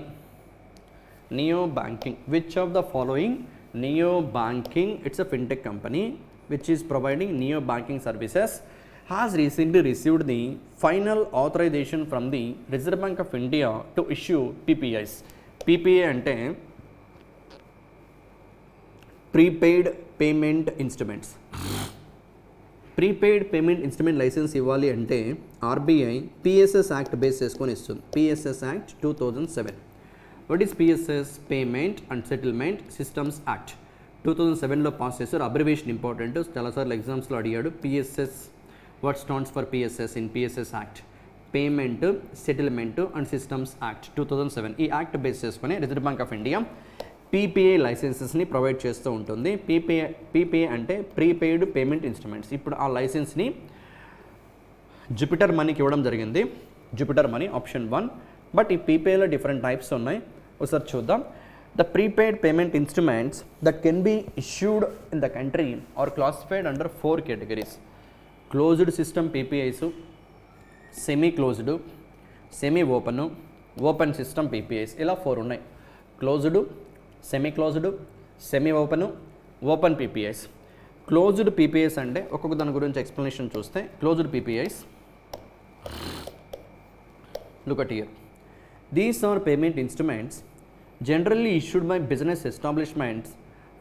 which of the following neo-banking, it's a fintech company which is providing neo-banking services, has recently received the final authorization from the Reserve Bank of India to issue PPIs. PPA అంటే Prepaid Payment Instruments. Prepaid payment instrument licence ఇవ్వాలి అంటే RBI PSS act base చేసుకొని ఇస్తుంది. PSS act 2007. What is PSS? Payment and settlement systems act 2007లో pass చేశారు. Abbreviation important, చాలాసార్లు ఎగ్జామ్స్లో అడిగాడు. PSS, what stands for PSS in PSS act? Payment, settlement and systems act 2007. ఈ యాక్ట్ బేస్ చేసుకొని reserve bank of India PPI లైసెన్సెస్ని provide చేస్తూ ఉంటుంది. పీపీఐ అంటే ప్రీపెయిడ్ పేమెంట్ ఇన్స్ట్రుమెంట్స్. ఇప్పుడు ఆ లైసెన్స్ని జూపిటర్ మనీకి ఇవ్వడం జరిగింది. Jupiter money option 1. బట్ ఈ పీపీఐలో డిఫరెంట్ టైప్స్ ఉన్నాయి, ఒకసారి చూద్దాం. The prepaid payment instruments that can be issued in the country are classified under 4 categories. Closed system PPIs, semi closed, semi open, open system PPIs, ఇలా 4 ఉన్నాయి. Closed, semi closed, semi open, open PPIs. Closed PPIs అంటే ఒక్కొక్క దాని గురించి explanation చూస్తే, closed PPIs, look at here. These are payment instruments generally issued by business establishments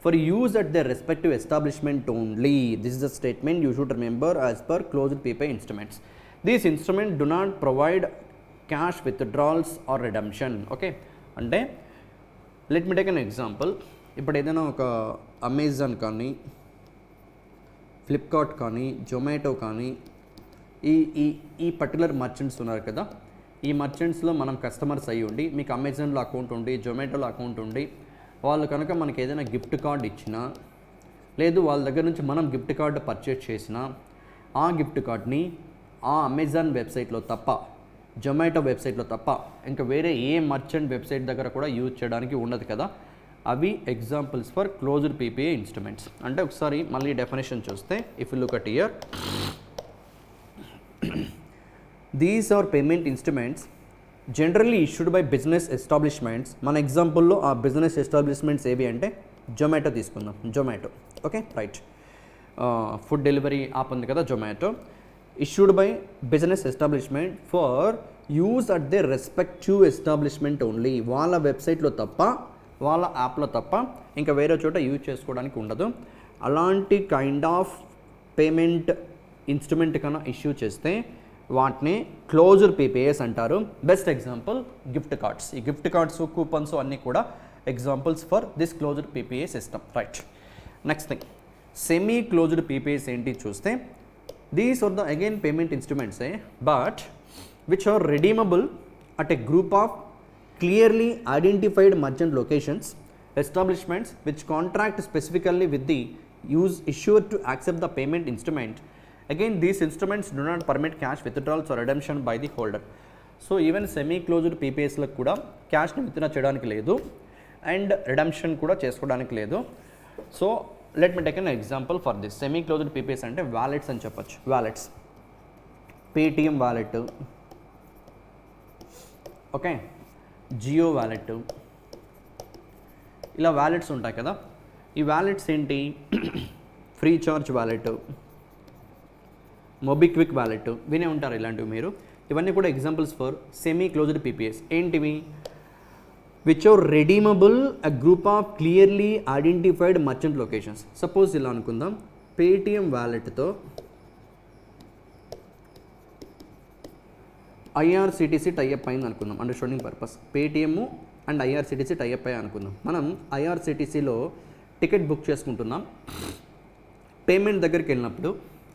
for use at their respective establishment only. This is a statement you should remember as per closed PPI instruments. These instruments do not provide cash withdrawals or redemption. Okay, అంటే let me take an example. ఇప్పుడు ఏదైనా ఒక Amazon కానీ, Flipkart కానీ, జొమాటో కానీ, ఈ particular merchants ఉన్నారు కదా, ఈ మర్చెంట్స్లో మనం కస్టమర్స్ అయ్యి ఉండి, మీకు అమెజాన్లో అకౌంట్ ఉండి, జొమాటోలో అకౌంట్ ఉండి, వాళ్ళు కనుక మనకి ఏదైనా గిఫ్ట్ కార్డ్ ఇచ్చినా, లేదు వాళ్ళ దగ్గర నుంచి మనం గిఫ్ట్ కార్డు పర్చేస్ చేసినా, ఆ గిఫ్ట్ కార్డ్ని ఆ అమెజాన్ వెబ్సైట్లో తప్ప, జొమాటో వెబ్సైట్లో తప్ప ఇంకా వేరే ఏ మర్చెంట్ వెబ్సైట్ దగ్గర కూడా యూజ్ చేయడానికి ఉండదు కదా, అవి examples for closed PPI instruments. అంటే ఒకసారి మళ్ళీ డెఫినేషన్ చూస్తే, if you look at here, these are payment instruments generally issued by business establishments. మన ఎగ్జాంపుల్లో ఆ బిజినెస్ ఎస్టాబ్లిష్మెంట్స్ ఏవి అంటే జొమాటో తీసుకుందాం, Zomato. Okay, right, food delivery app ఉంది కదా Zomato, issued by business establishment for use at they respective establishment only. వాళ్ళ వెబ్సైట్లో తప్ప, వాళ్ళ యాప్లో తప్ప ఇంకా వేరే చోట యూజ్ చేసుకోవడానికి ఉండదు. అలాంటి కైండ్ ఆఫ్ పేమెంట్ ఇన్స్ట్రుమెంట్ కన్నా ఇష్యూ చేస్తే వాటిని క్లోజ్డ్ పీపీఐస్ అంటారు. Best example gift cards. ఈ గిఫ్ట్ కార్డ్స్, కూపన్స్ అన్నీ కూడా examples for this closed PPI system. Right, next thing, semi closed PPIs ఏంటి చూస్తే, these are the again payment instruments but which are redeemable at a group of clearly identified merchant locations, establishments which contract specifically with the issuer to accept the payment instrument. Again, these instruments do not permit cash withdrawals or redemption by the holder. So even semi closed PPAs లకు కూడా క్యాష్ని withdraw చేయడానికి లేదు and redemption కూడా చేసుకోవడానికి లేదు. So let me take an example for this. Semi closed PPS అంటే wallets అని చెప్పొచ్చు. Wallets, Paytm wallet, okay, Jio wallet, ఇలా వ్యాలెట్స్ ఉంటాయి కదా. ఈ వ్యాలెట్స్ ఏంటి, free charge wallet, MobiKwik wallet, వినే ఉంటారు ఇలాంటివి మీరు. ఇవన్నీ కూడా examples for semi closed PPS. ఏంటివి? Which are redeemable a group of clearly identified merchant locations. Suppose ఇలా అనుకుందాం, పేటిఎం వ్యాలెట్తో ఐఆర్సిటీసీ టైఅప్ అయింది అనుకుందాం, understanding purpose. Paytm and IRCTC tie up అయ్యి అనుకుందాం. మనం ఐఆర్సిటీసీలో టికెట్ బుక్ చేసుకుంటున్నాం. పేమెంట్ దగ్గరికి వెళ్ళినప్పుడు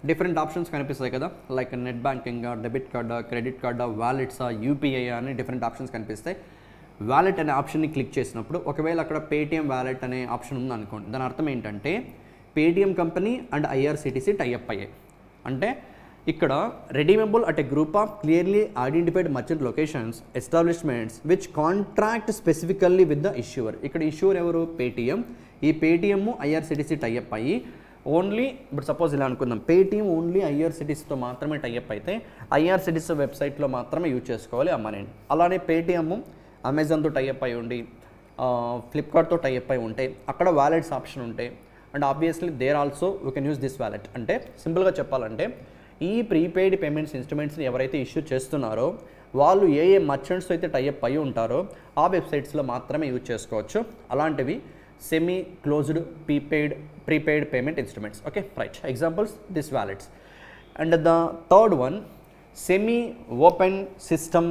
డిఫరెంట్ ఆప్షన్స్ కనిపిస్తాయి కదా, లైక్ నెట్ బ్యాంకింగ్, డెబిట్ కార్డా, క్రెడిట్ కార్డా, వ్యాలెట్సా, యూపీఐ అని డిఫరెంట్ ఆప్షన్స్ కనిపిస్తాయి. వ్యాలెట్ అనే ఆప్షన్ని క్లిక్ చేసినప్పుడు ఒకవేళ అక్కడ పేటిఎం వ్యాలెట్ అనే ఆప్షన్ ఉంది అనుకోండి, దాని అర్థం ఏంటంటే Paytm company and IRCTC tie up అయ్యాయి. అంటే ఇక్కడ redeemable at a group of clearly identified merchant locations establishments which contract specifically with the issuer. ఇక్కడ ఇష్యూవర్ ఎవరు? పేటిఎం. ఈ పేటిఎం ఐఆర్సిటీసీ టైఅప్ అయ్యి ఓన్లీ, ఇప్పుడు సపోజ్ ఇలా అనుకుందాం, పేటిఎం ఓన్లీ ఐఆర్సిటీసీతో మాత్రమే టైఅప్ అయితే ఐఆర్సిటీసీ వెబ్సైట్లో మాత్రమే యూజ్ చేసుకోవాలి ఆ మనీని. అలానే పేటిఎం అమెజాన్తో టైఅప్ అయి ఉండి, ఫ్లిప్కార్ట్తో టైఅప్ అయి ఉంటే అక్కడ వ్యాలెట్స్ ఆప్షన్ ఉంటాయి. And obviously there also we can use this wallet. అంటే సింపుల్గా చెప్పాలంటే ఈ ప్రీపెయిడ్ పేమెంట్స్ ఇన్స్ట్రుమెంట్స్ని ఎవరైతే ఇష్యూ చేస్తున్నారో వాళ్ళు ఏ ఏ మర్చెంట్స్తో అయితే టైఅప్ అయి ఉంటారో ఆ వెబ్సైట్స్లో మాత్రమే యూజ్ చేసుకోవచ్చు. అలాంటివి semi closed prepaid payment instruments. Okay, right. Examples this wallets. And the third one semi open system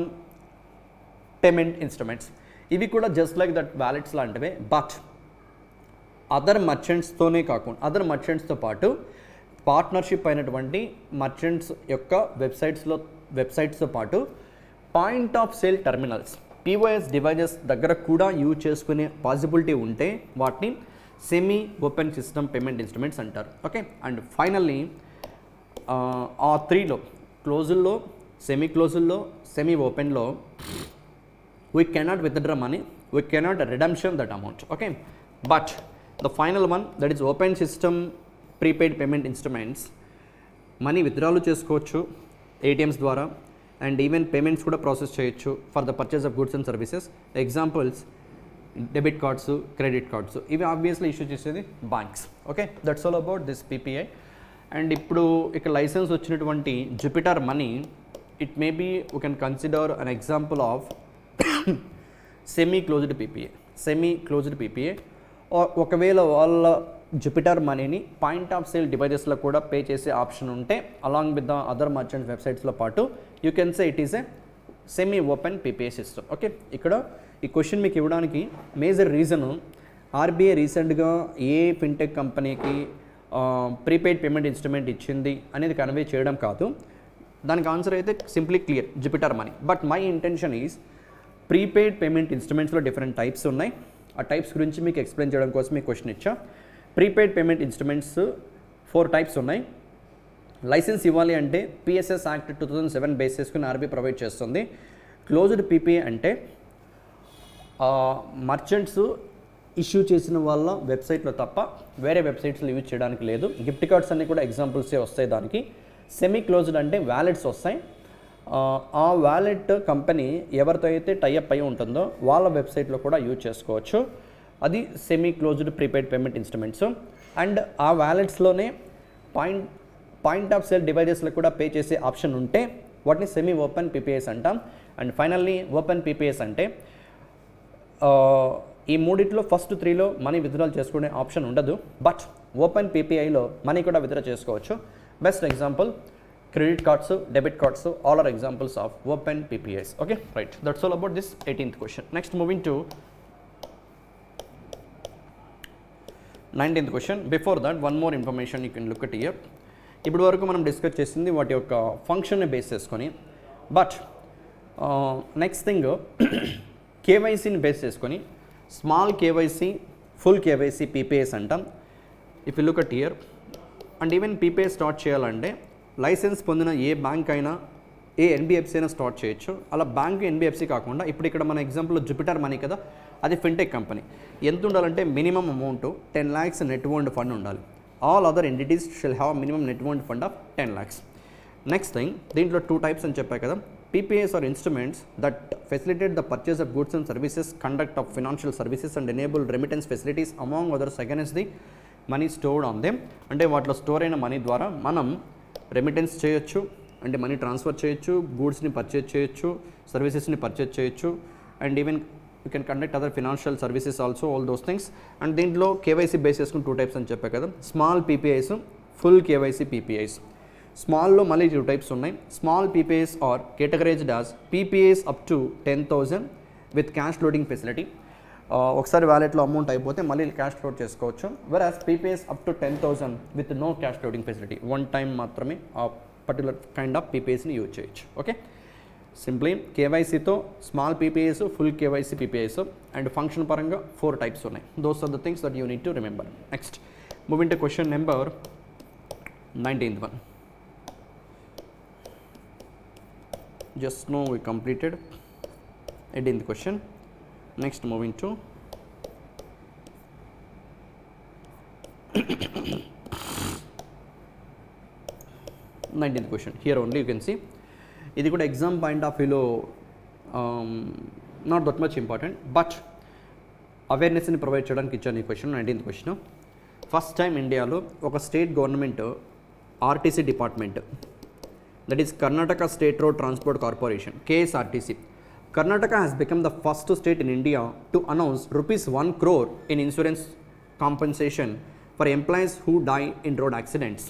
payment instruments. ఇవి కూడా జస్ట్ లైక్ దట్ వ్యాలెట్స్ లాంటివే, బట్ అదర్ మర్చెంట్స్తోనే కాకుండా అదర్ మర్చెంట్స్తో పాటు పార్ట్నర్షిప్ అయినటువంటి మర్చెంట్స్ యొక్క వెబ్సైట్స్తో పాటు point of sale terminals, POS devices దగ్గర కూడా యూజ్ చేసుకునే పాసిబిలిటీ ఉంటే వాటిని semi open system payment instruments అంటారు. ఓకే, అండ్ ఫైనల్లీ ఆ త్రీలో క్లోజుల్లో, సెమీ క్లోజుల్లో, సెమీ ఓపెన్లో we cannot withdraw money, we cannot redemption that amount. Okay, but the final one, that is open system prepaid payment instruments, money withdrawal చేసుకోవచ్చు ATMs ద్వారా, and even payments కూడా process చేయొచ్చు for the purchase of goods and services. Examples debit cards, credit cards, ఇవి obviously issue చేసేది banks. Okay, that's all about this PPI. And ఇప్పుడు ఇక్కడ license వచ్చినటువంటి Jupiter money, it may be we can consider an example of semi closed PPA. ఒకవేళ వాళ్ళ Jupiter మనీని point of sale డివైజెస్లో కూడా pay చేసే ఆప్షన్ ఉంటే along with the other merchant వెబ్సైట్స్లో పాటు you can say it is a semi open PPA system. Okay, ఇక్కడ ఈ క్వశ్చన్ మీకు ఇవ్వడానికి మేజర్ రీజను ఆర్బీఐ రీసెంట్గా ఏ ఫిన్టెక్ కంపెనీకి ప్రీపెయిడ్ పేమెంట్ ఇన్స్ట్రుమెంట్ ఇచ్చింది అనేది కన్వే చేయడం కాదు. దానికి ఆన్సర్ అయితే simply clear, Jupiter money. But my intention is prepaid payment ఇన్స్ట్రుమెంట్స్లో డిఫరెంట్ టైప్స్ ఉన్నాయి. ఆ టైప్స్ గురించి మీకు ఎక్స్ప్లెయిన్ చేయడం కోసం ఈ క్వశ్చన్ ఇచ్చా. ప్రీపెయిడ్ పేమెంట్ ఇన్స్ట్రుమెంట్స్ 4 టైప్స్ ఉన్నాయి. లైసెన్స్ ఇవ్వాలి అంటే పిఎస్ఎస్ యాక్ట్ 2007 బేస్ చేసుకుని ఆర్బీఐ ప్రొవైడ్ చేస్తుంది. క్లోజ్డ్ పీపీఏ అంటే మర్చెంట్స్ ఇష్యూ చేసిన వాళ్ళ వెబ్సైట్లో తప్ప వేరే వెబ్సైట్స్లో యూజ్ చేయడానికి లేదు. గిఫ్ట్ కార్డ్స్ అన్నీ కూడా ఎగ్జాంపుల్సే వస్తాయి దానికి. సెమీ క్లోజ్డ్ అంటే వ్యాలెట్స్ వస్తాయి. ఆ వ్యాలెట్ కంపెనీ ఎవరితో అయితే టైఅప్ అయి ఉంటుందో వాళ్ళ వెబ్సైట్లో కూడా యూజ్ చేసుకోవచ్చు. అది semi closed prepaid payment instruments. And ఆ వ్యాలెట్స్లోనే పాయింట్ ఆఫ్ సేల్ డివైజెస్లో కూడా పే చేసే ఆప్షన్ ఉంటే వాటిని సెమీ ఓపెన్ పీపీఎస్ అంటాం. అండ్ ఫైనల్లీ ఓపెన్ పీపీఎస్ అంటే ఈ మూడిట్లో ఫస్ట్ 3లో మనీ విత్డ్రాల్ చేసుకునే ఆప్షన్ ఉండదు, బట్ ఓపెన్ పీపీఐలో మనీ కూడా విత్డ్రా చేసుకోవచ్చు. Best example credit cards, debit cards, all are examples of open PPAs. Okay, right. That's all about this 18th question. Next, moving to 19th question. Before that, one more information you can look at here. ఇప్పుడు వరకు మనం discuss చేసింది వాటి యొక్క ఫంక్షన్ని base చేసుకొని, but next thing కేవైసీని base చేసుకొని small KYC, full KYC PPS అంటాం. If you look at here, and even PPI start చేయాలంటే లైసెన్స్ పొందిన ఏ బ్యాంక్ అయినా, ఏ ఎన్బిఎఫ్సి అయినా స్టార్ట్ చేయొచ్చు. అలా బ్యాంక్ ఎన్బిఎఫ్సి కాకుండా ఇప్పుడు ఇక్కడ మన ఎగ్జాంపుల్ జూపిటర్ మనీ కదా, అది ఫిన్టెక్ కంపెనీ. ఎంత ఉండాలంటే minimum amount 10 lakhs net owned fund ఉండాలి. All other entities shall have minimum net owned fund of 10 lakhs. Next thing, దీంట్లో 2 types అని చెప్పా కదా. PPAs are instruments that facilitate the purchase of goods and services, conduct of financial services and enable remittance facilities among others against the money stored on them. అంటే వాటిలో store అయిన money ద్వారా మనం remittance చేయొచ్చు, అంటే మనీ ట్రాన్స్ఫర్ చేయొచ్చు, గూడ్స్ని purchase చేయొచ్చు, సర్వీసెస్ని పర్చేజ్ చేయొచ్చు, and even you can conduct other financial services also, all those things. And దీంట్లో కేవైసీ బేస్ చేసుకుని 2 టైప్స్ అని చెప్పా కదా, small PPIs, full KYC PPIs. స్మాల్లో మళ్ళీ 2 టైప్స్ ఉన్నాయి. Small PPIs are categorised as PPIs up to 10,000 with cash loading facility. ఒకసారి వ్యాలెట్లో అమౌంట్ అయిపోతే మళ్ళీ క్యాష్ లోడ్ చేసుకోవచ్చు. Whereas PPIs up to 10,000 with no cash loading facility, one time మాత్రమే ఆ పర్టికులర్ కైండ్ ఆఫ్ పీపీఐస్ని యూజ్ చేయొచ్చు. ఓకే, సింప్లీ కేవైసీతో small PPIs, full KYC PPIs, and function పరంగా 4 టైప్స్ ఉన్నాయి. Those are the things that you need to remember. Next moving to question number 19th one. Just now we completed 18th question. Next moving to 19th question. Here only you can see ఇది కూడా exam point of వ్యూలో not that much important, but అవేర్నెస్ని provide చేయడానికి ఇచ్చాను ఈ question. 19th question. First time ఇండియాలో ఒక state government RTC department, that is Karnataka State Road Transport Corporation, KSRTC. Karnataka has become the first state in India to announce rupees 1 crore in insurance compensation for employees who die in road accidents.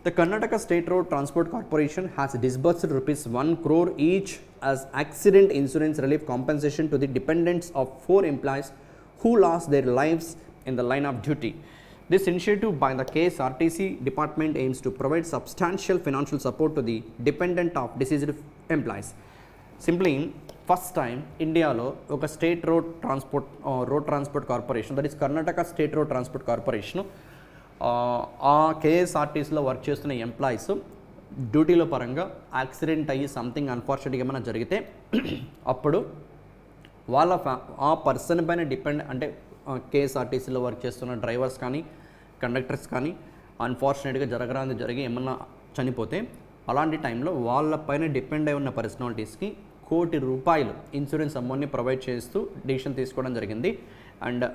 The Karnataka State Road Transport Corporation has disbursed rupees 1 crore each as accident insurance relief compensation to the dependents of 4 employees who lost their lives in the line of duty. This initiative by the KSRTC department aims to provide substantial financial support to the dependent of deceased employees. Simply, first time ఇండియాలో ఒక state road transport corporation, that is Karnataka state road transport corporation, ఆ కేఎస్ఆర్టీసీలో work చేస్తున్న employees డ్యూటీలో పరంగా accident అయ్యి something అన్ఫార్చునేట్గా ఏమైనా జరిగితే అప్పుడు వాళ్ళ ఆ పర్సన్ పైన డిపెండ్, అంటే కేఎస్ఆర్టీసీలో వర్క్ చేస్తున్న డ్రైవర్స్ కానీ కండక్టర్స్ కానీ అన్ఫార్చునేట్గా జరిగి ఏమన్నా చనిపోతే అలాంటి టైంలో వాళ్ళపైన డిపెండ్ అయి ఉన్న పర్సనాలిటీస్కి ₹1,00,00,000 ఇన్సూరెన్స్ అమౌంట్ని ప్రొవైడ్ చేస్తూ డిసిషన్ తీసుకోవడం జరిగింది. అండ్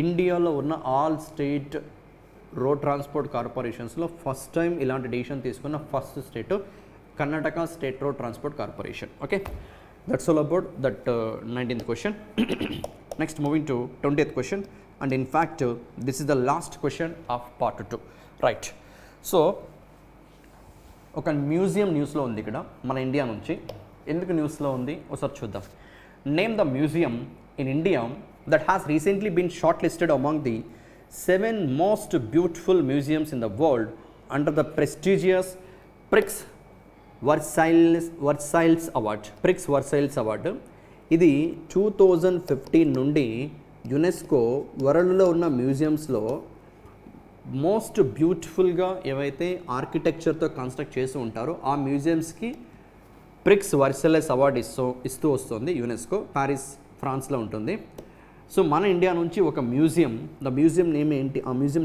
ఇండియాలో ఉన్న ఆల్ స్టేట్ రోడ్ ట్రాన్స్పోర్ట్ కార్పొరేషన్స్లో ఫస్ట్ టైం ఇలాంటి డిసిషన్ తీసుకున్న first state Karnataka state road transport corporation. Okay, that's all about that 19th question. Next moving to 20th question, and in fact this is the last question of part 2. Right, so ఒక museum న్యూస్లో ఉంది ఇక్కడ మన India నుంచి. ఎందుకు న్యూస్లో ఉంది ఒకసారి చూద్దాం. Name the museum in India that has recently been shortlisted among the 7 most beautiful museums in the world under the prestigious Prix Versailles Award. Prix Versailles Award ఇది 2015 నుండి యునెస్కో వరల్డ్లో ఉన్న మ్యూజియంస్లో మోస్ట్ బ్యూటిఫుల్గా ఏవైతే ఆర్కిటెక్చర్తో కన్స్ట్రక్ట్ చేసి ఉంటారో ఆ మ్యూజియంస్కి prix వర్సెలెస్ award ఇస్తూ వస్తుంది యునెస్కో. ప్యారిస్, ఫ్రాన్స్లో ఉంటుంది. సో మన ఇండియా నుంచి ఒక మ్యూజియం, ఆ మ్యూజియం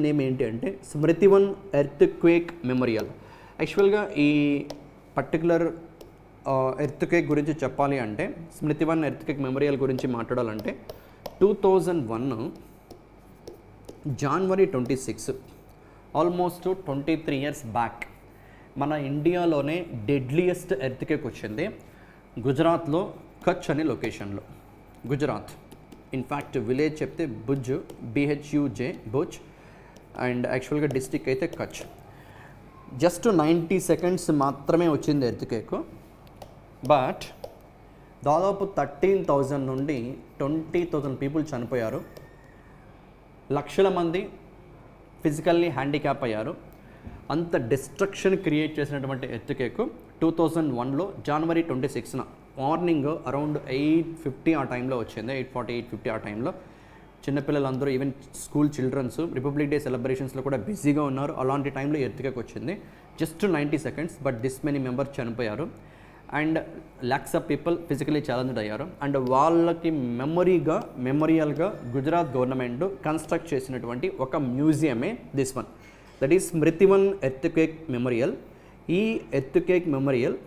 నేమ్ ఏంటి అంటే స్మృతివన్ ఎర్త్ క్వేక్ మెమోరియల్. యాక్చువల్గా ఈ పర్టికులర్ ఎర్త్క్వేక్ గురించి చెప్పాలి అంటే, స్మృతివన్ ఎర్త్క్వేక్ మెమోరియల్ గురించి మాట్లాడాలంటే 2001 January 26, ఆల్మోస్ట్ 23 years బ్యాక్ మన ఇండియాలోనే డెడ్లియెస్ట్ ఎర్త్క్వేక్ వచ్చింది గుజరాత్లో కచ్ అనే లొకేషన్లో. గుజరాత్ ఇన్ఫ్యాక్ట్ విలేజ్ చెప్తే భుజ్, BHUJ భుజ్, అండ్ యాక్చువల్గా డిస్టిక్ అయితే కచ్. జస్ట్ 90 seconds మాత్రమే వచ్చింది ఎర్త్క్వేక్, బట్ దాదాపు 13,000 నుండి 20,000 పీపుల్ చనిపోయారు. లక్షల మంది ఫిజికల్లీ హ్యాండిక్యాప్ అయ్యారు. అంత డిస్ట్రక్షన్ క్రియేట్ చేసినటువంటి ఎర్త్క్వేక్ 2001లో January 26న మార్నింగ్ అరౌండ్ 8:50 ఆ టైంలో వచ్చింది. 8:40, 8:50 ఆ టైంలో. చిన్నపిల్లలందరూ, even school childrens Republic Day సెలబ్రేషన్స్లో కూడా బిజీగా ఉన్నారు. అలాంటి టైంలో ఎర్త్క్వేక్ వచ్చింది. Just 90 seconds, but this many members చనిపోయారు. And lakhs of people physically challenged అయ్యారు. అండ్ వాళ్ళకి మెమోరియల్గా గుజరాత్ గవర్నమెంట్ కన్స్ట్రక్ట్ చేసినటువంటి ఒక మ్యూజియమే this one, that is Smritivan earthquake memorial. ఈ ఎర్త్క్వేక్ మెమోరియల్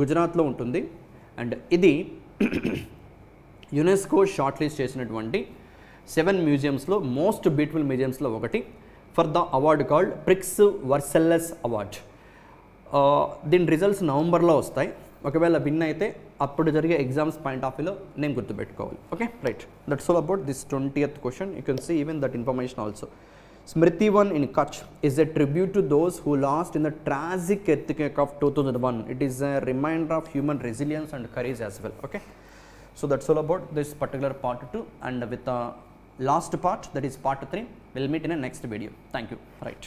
గుజరాత్లో ఉంటుంది. అండ్ ఇది యునెస్కో షార్ట్ లిస్ట్ చేసినటువంటి 7 మ్యూజియంస్లో మోస్ట్ బ్యూటిఫుల్ మ్యూజియంస్లో ఒకటి for the award called Prix Versailles award. దీని రిజల్ట్స్ నవంబర్లో వస్తాయి. ఒకవేళ విన్ అయితే అప్పుడు జరిగే ఎగ్జామ్స్ పాయింట్ ఆఫ్ వ్యూలో నేను గుర్తుపెట్టుకోవాలి. Okay, right. That's all about this 20th question. You can see even that information also. Smriti One in Kutch is a tribute to those who lost in the tragic earthquake of 2001. It is a reminder of human resilience and courage as well. Okay, so that's all about this particular part 2, and with the last part, that is part 3, we'll meet in a next video. Thank you. Right.